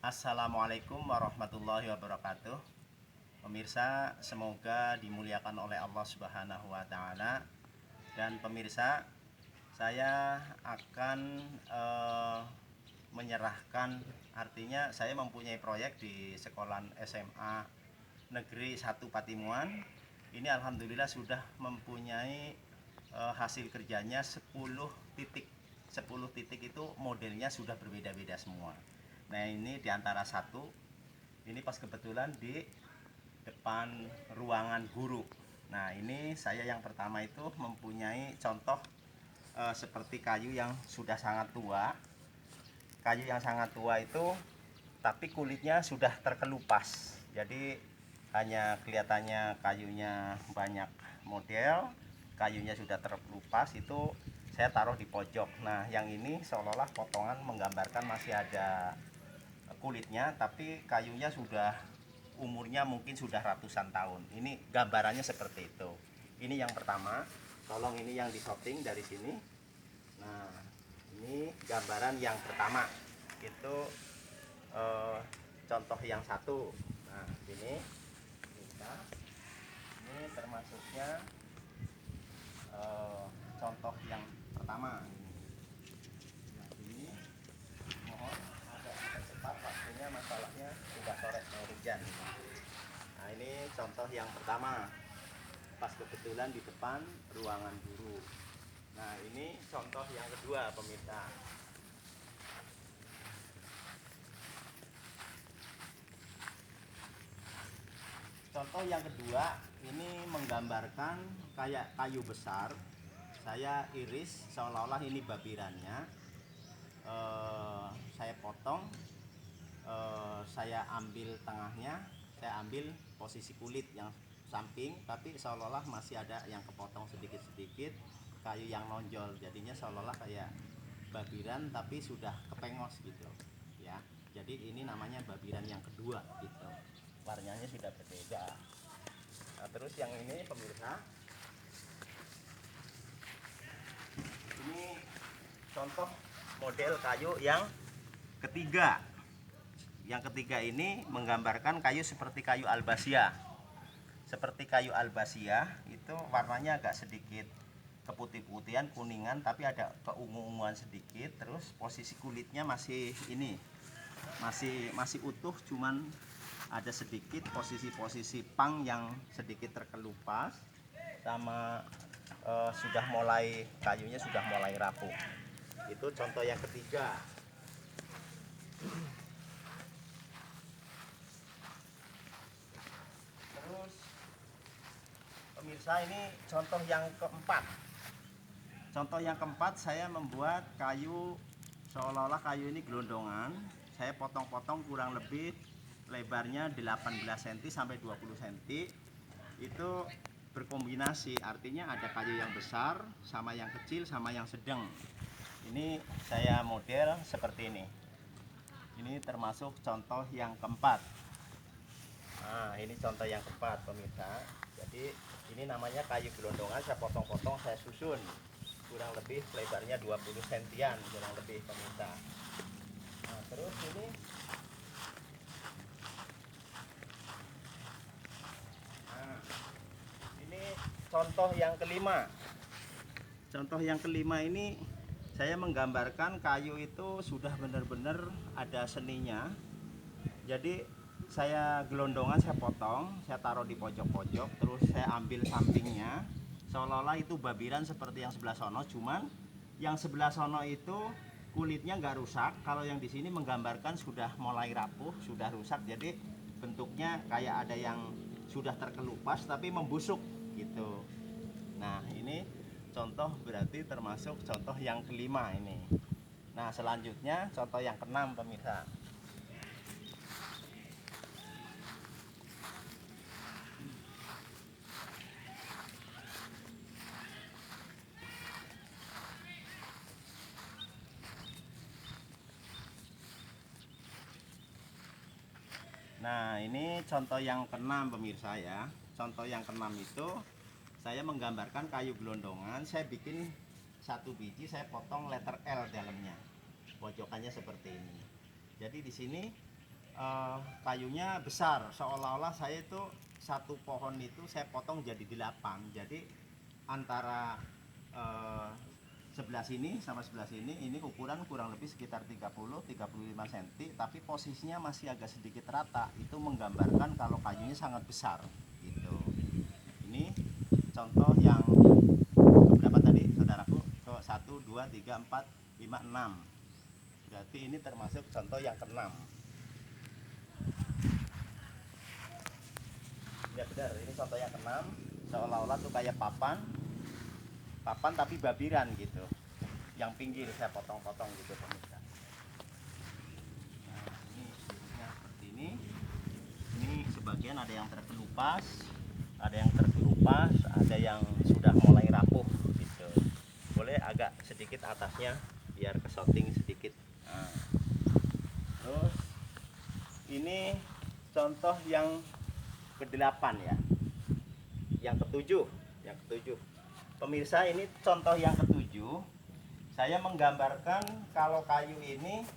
Assalamualaikum warahmatullahi wabarakatuh. Pemirsa, semoga dimuliakan oleh Allah Subhanahu wa taala. Dan pemirsa, saya akan menyerahkan, artinya saya mempunyai proyek di sekolah SMA Negeri 1 Patimuan. Ini alhamdulillah sudah mempunyai hasil kerjanya 10 titik. 10 titik itu modelnya sudah berbeda-beda semua. Nah, ini diantara satu, ini pas kebetulan di depan ruangan guru. Nah, ini saya yang pertama itu mempunyai contoh seperti kayu yang sudah sangat tua. Kayu yang sangat tua itu tapi kulitnya sudah terkelupas. Jadi hanya kelihatannya kayunya banyak model, kayunya sudah terkelupas, itu saya taruh di pojok. Nah, yang ini seolah-olah potongan menggambarkan masih ada kulitnya tapi kayunya sudah umurnya mungkin sudah ratusan tahun. Ini gambarannya seperti itu. Ini yang pertama. Tolong ini yang disorting dari sini. Nah, ini gambaran yang pertama. Itu eh, contoh yang satu. Nah, ini termasuknya contoh yang pertama. Nah, ini mohon agak cepat waktunya, masalahnya sudah sore mau hujan. Nah, ini contoh yang pertama, pas kebetulan di depan ruangan guru. Nah, ini contoh yang kedua, pemirsa. Contoh yang kedua ini menggambarkan kayak kayu besar. Saya iris seolah-olah ini babirannya. Saya potong, saya ambil tengahnya, saya ambil posisi kulit yang samping, tapi seolah-olah masih ada yang kepotong sedikit-sedikit, kayu yang nonjol, jadinya seolah-olah kayak babiran tapi sudah kepengos gitu ya. Jadi ini namanya babiran yang kedua gitu, warnanya sudah berbeda. Nah, terus yang ini pemirsa, ini contoh model kayu yang ketiga. Yang ketiga ini menggambarkan kayu seperti kayu albasia. Seperti kayu albasia itu warnanya agak sedikit keputih-putihan, kuningan, tapi ada keungu-unguan sedikit. Terus posisi kulitnya masih ini, masih utuh, cuman ada sedikit posisi-posisi pang yang sedikit terkelupas, sama sudah mulai, kayunya sudah mulai rapuh. Itu contoh yang ketiga. Terus pemirsa, ini contoh yang keempat. Contoh yang keempat, saya membuat kayu seolah-olah kayu ini gelondongan. Saya potong-potong kurang lebih lebarnya 18 cm sampai 20 cm. Itu berkombinasi, artinya ada kayu yang besar sama yang kecil sama yang sedang. Ini saya model seperti ini. Ini termasuk contoh yang keempat. Nah, ini contoh yang keempat, pemirsa. Jadi ini namanya kayu gelondongan, saya potong-potong, saya susun kurang lebih lebarnya 20 sentian kurang lebih, pemirsa. Nah, terus ini ini contoh yang kelima. Contoh yang kelima ini saya menggambarkan kayu itu sudah benar-benar ada seninya. Jadi saya gelondongan, saya potong, saya taruh di pojok-pojok, terus saya ambil sampingnya, seolah-olah itu babiran seperti yang sebelah sono, cuman yang sebelah sono itu kulitnya nggak rusak. Kalau yang di sini menggambarkan sudah mulai rapuh, sudah rusak, jadi bentuknya kayak ada yang sudah terkelupas tapi membusuk gitu. Nah, ini contoh, berarti termasuk contoh yang kelima ini. Nah, selanjutnya contoh yang keenam, pemirsa. Nah, ini contoh yang keenam, pemirsa ya. Contoh yang keenam itu saya menggambarkan kayu gelondongan. Saya bikin satu biji, saya potong letter L dalamnya. Pojokannya seperti ini. Jadi di sini kayunya besar, seolah-olah saya itu satu pohon itu saya potong jadi 8. Jadi antara eh, sebelah sini sama sebelah sini ini ukuran kurang lebih sekitar 30-35 cm, tapi posisinya masih agak sedikit rata. Itu menggambarkan kalau kayunya sangat besar gitu. Ini contoh yang berapa tadi saudaraku? Ke 1 2 3 4 5 6. Berarti ini termasuk contoh yang ke-6. Ya benar, ini contoh yang ke-6. Seolah-olah tuh kayak papan tapi babiran gitu. Yang pinggir saya potong-potong gitu pemirsa. Nah, ini seluruhnya seperti ini. Ini sebagian ada yang terkelupas, ada yang sudah mulai rapuh gitu. Boleh agak sedikit atasnya biar kesoting sedikit. Nah, terus ini contoh yang ke-8 ya. Yang ketujuh. Pemirsa, ini contoh yang ke-7. Saya menggambarkan kalau kayu ini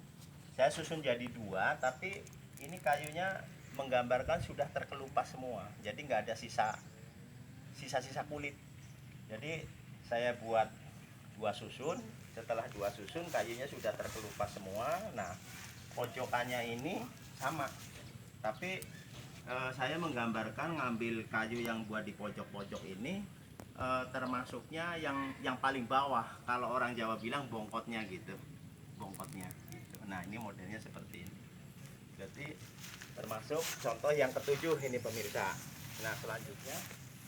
saya susun jadi 2, tapi ini kayunya menggambarkan sudah terkelupas semua. Jadi nggak ada sisa kulit. Jadi saya buat 2 susun. Setelah 2 susun kayunya sudah terkelupas semua. Nah, pojokannya ini sama. Tapi saya menggambarkan ngambil kayu yang buat di pojok-pojok ini, termasuknya yang paling bawah. Kalau orang Jawa bilang bongkotnya gitu, bongkotnya gitu. Nah, ini modelnya seperti ini. Jadi termasuk contoh yang ke-7 ini pemirsa. Nah, selanjutnya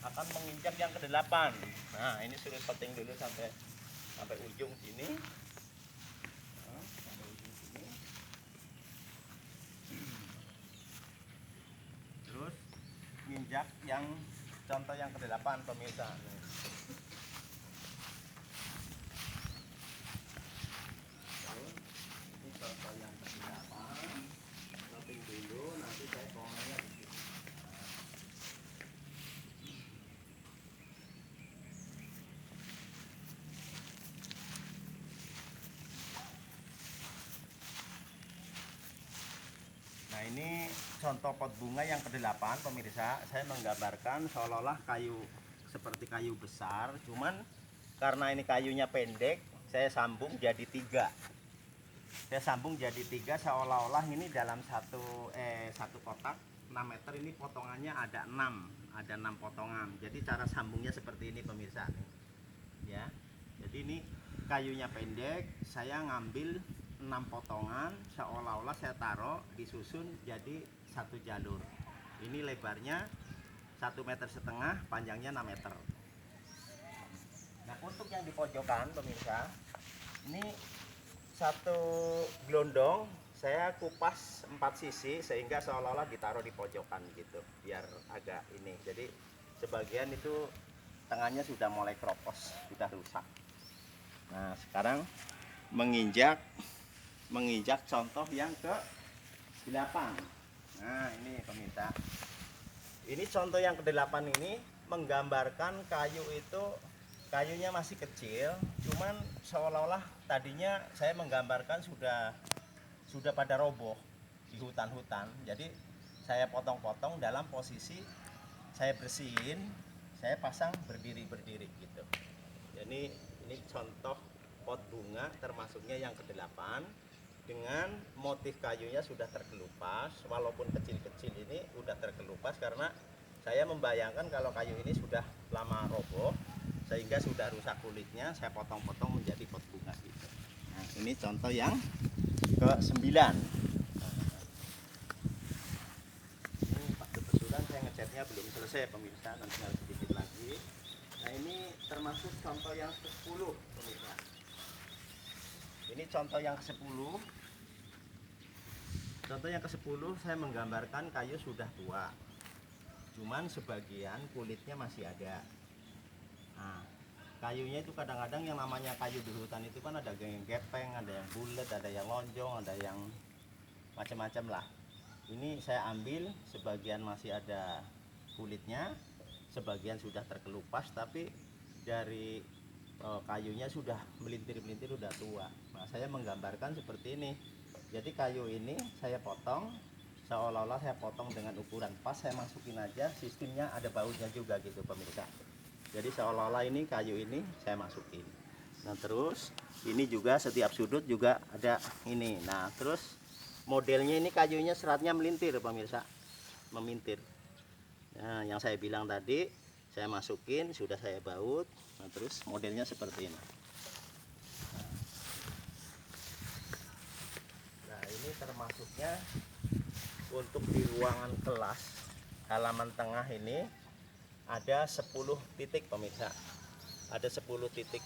akan menginjak yang ke-8. Nah, ini suruh setting dulu sampai ujung sini. Nah, sampai ujung sini. Terus nginjak yang contoh yang ke-8 pemirsa. Terus ini contoh yang ke-8. Setting dulu, nanti saya potongnya di sini. Nah, ini contoh pot bunga yang ke-8 pemirsa. Saya menggambarkan seolah-olah kayu seperti kayu besar, cuman karena ini kayunya pendek, saya sambung jadi 3. Seolah-olah ini dalam satu kotak 6 meter, ini potongannya ada 6 potongan. Jadi cara sambungnya seperti ini pemirsa. Ya. Jadi ini kayunya pendek, saya ngambil 6 potongan, seolah-olah saya taruh disusun jadi satu jalur. Ini lebarnya 1,5 meter, panjangnya 6 meter. Nah, untuk yang di pojokan pemirsa, ini satu gelondong saya kupas 4 sisi sehingga seolah-olah ditaruh di pojokan gitu, biar agak ini. Jadi sebagian itu tengahnya sudah mulai kropos, sudah rusak. Nah, sekarang menginjak contoh yang ke-8. Nah, ini pemirsa. Ini contoh yang ke-8 ini menggambarkan kayunya masih kecil, cuman seolah-olah tadinya saya menggambarkan sudah pada roboh di hutan-hutan. Jadi saya potong-potong dalam posisi saya bersihin, saya pasang berdiri gitu. Jadi ini contoh pot bunga termasuknya yang ke-8 dengan motif kayunya sudah terkelupas. Walaupun kecil-kecil ini sudah terkelupas karena saya membayangkan kalau kayu ini sudah lama roboh sehingga sudah rusak kulitnya, saya potong-potong menjadi pot bunga gitu. Nah, ini contoh yang ke-9. Ini pas kebetulan saya ngecatnya belum selesai pemirsa, nanti tinggal sedikit lagi. Nah, ini termasuk contoh yang ke-10 pemirsa. Ini contoh yang ke-10. Contoh yang ke-10 saya menggambarkan kayu sudah tua, cuman sebagian kulitnya masih ada. Nah, kayunya itu kadang-kadang yang namanya kayu di hutan itu kan ada yang gepeng, ada yang bulat, ada yang lonjong, ada yang macam-macam lah. Ini saya ambil sebagian masih ada kulitnya, sebagian sudah terkelupas, tapi dari kayunya sudah melintir-melintir, sudah tua. Nah, saya menggambarkan seperti ini. Jadi kayu ini saya potong seolah-olah saya potong dengan ukuran pas, saya masukin aja, sistemnya ada bautnya juga gitu pemirsa. Jadi seolah-olah ini kayu ini saya masukin. Nah terus ini juga setiap sudut juga ada ini. Nah terus modelnya ini kayunya seratnya melintir pemirsa, memintir. Nah yang saya bilang tadi saya masukin, sudah saya baut. Nah terus modelnya seperti ini. Nah ini termasuknya untuk di ruangan kelas halaman tengah ini ada 10 titik pemirsa. Ada 10 titik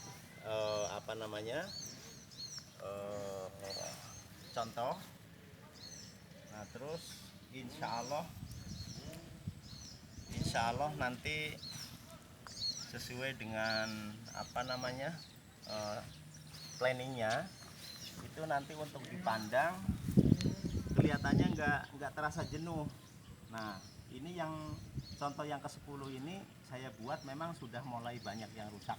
contoh. Nah terus insya Allah nanti sesuai dengan planningnya itu nanti untuk dipandang kelihatannya nggak terasa jenuh. Nah ini yang contoh yang ke-10 ini saya buat memang sudah mulai banyak yang rusak.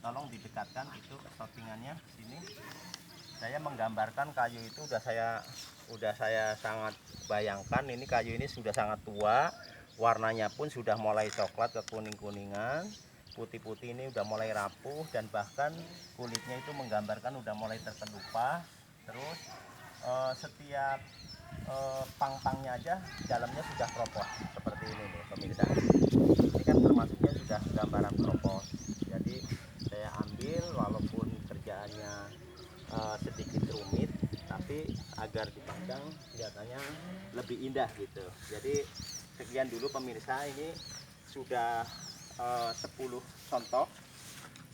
Tolong didekatkan itu settingannya sini. Saya menggambarkan kayu itu udah saya sangat bayangkan, ini kayu ini sudah sangat tua, warnanya pun sudah mulai coklat ke kuning-kuningan, putih-putih ini udah mulai rapuh, dan bahkan kulitnya itu menggambarkan udah mulai terkelupas. Terus setiap pang-pangnya aja dalamnya sudah kropos seperti ini nih pemirsa. Ini kan termasuknya sudah gambaran kropos. Jadi saya ambil walaupun kerjaannya sedikit rumit, tapi agar dipandang kelihatannya lebih indah gitu. Jadi sekian dulu pemirsa, ini sudah 10 contoh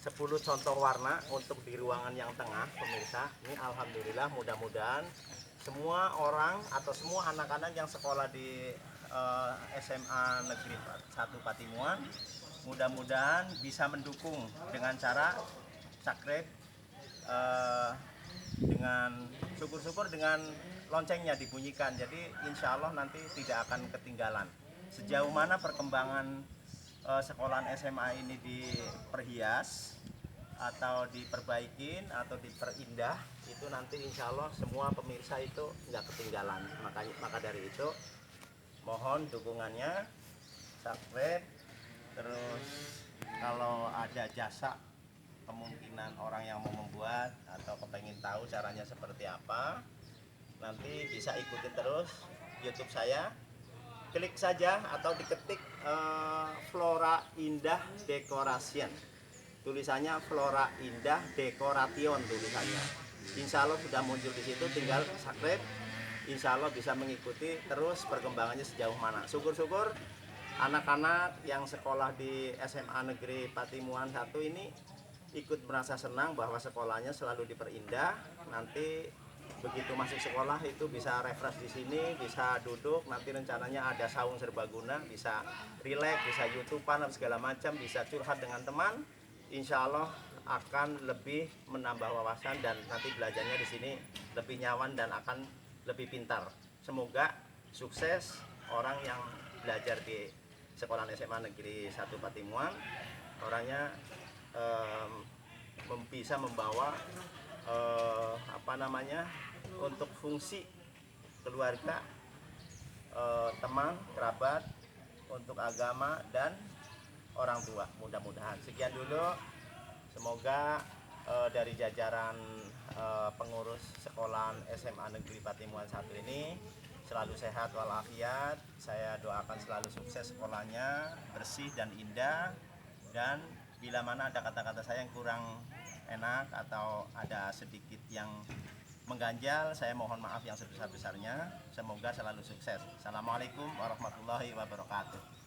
10 contoh warna untuk di ruangan yang tengah pemirsa. Ini alhamdulillah, mudah-mudahan semua orang atau semua anak-anak yang sekolah di SMA Negeri 1 Patimuan mudah-mudahan bisa mendukung dengan cara subscribe, dengan syukur-syukur dengan loncengnya dibunyikan. Jadi insya Allah nanti tidak akan ketinggalan. Sejauh mana perkembangan sekolahan SMA ini diperhias atau diperbaikin atau diperindah, itu nanti insya Allah semua pemirsa itu nggak ketinggalan. Maka dari itu mohon dukungannya, subscribe. Terus kalau ada jasa, kemungkinan orang yang mau membuat atau kepengen tahu caranya seperti apa, nanti bisa ikutin terus YouTube saya. Klik saja atau diketik Flora Indah Decoration, tulisannya Flora Indah Decoration tulisannya. Insya Allah sudah muncul di situ, tinggal subscribe. Insya Allah bisa mengikuti terus perkembangannya sejauh mana. Syukur-syukur anak-anak yang sekolah di SMA Negeri Patimuan 1 ini ikut merasa senang bahwa sekolahnya selalu diperindah. Nanti begitu masuk sekolah itu bisa refresh di sini, bisa duduk. Nanti rencananya ada saung serbaguna, bisa relax, bisa YouTubean segala macam, bisa curhat dengan teman. Insya Allah akan lebih menambah wawasan dan nanti belajarnya di sini lebih nyaman dan akan lebih pintar. Semoga sukses orang yang belajar di sekolah SMA Negeri 1 Patimuan. Orangnya bisa membawa untuk fungsi keluarga, teman, kerabat, untuk agama dan orang tua. Mudah-mudahan sekian dulu. Semoga dari jajaran pengurus sekolahan SMA Negeri Patimuan 1 ini selalu sehat walafiat. Saya doakan selalu sukses sekolahnya, bersih dan indah. Dan bila mana ada kata-kata saya yang kurang enak atau ada sedikit yang mengganjal, saya mohon maaf yang sebesar-besarnya. Semoga selalu sukses. Assalamualaikum warahmatullahi wabarakatuh.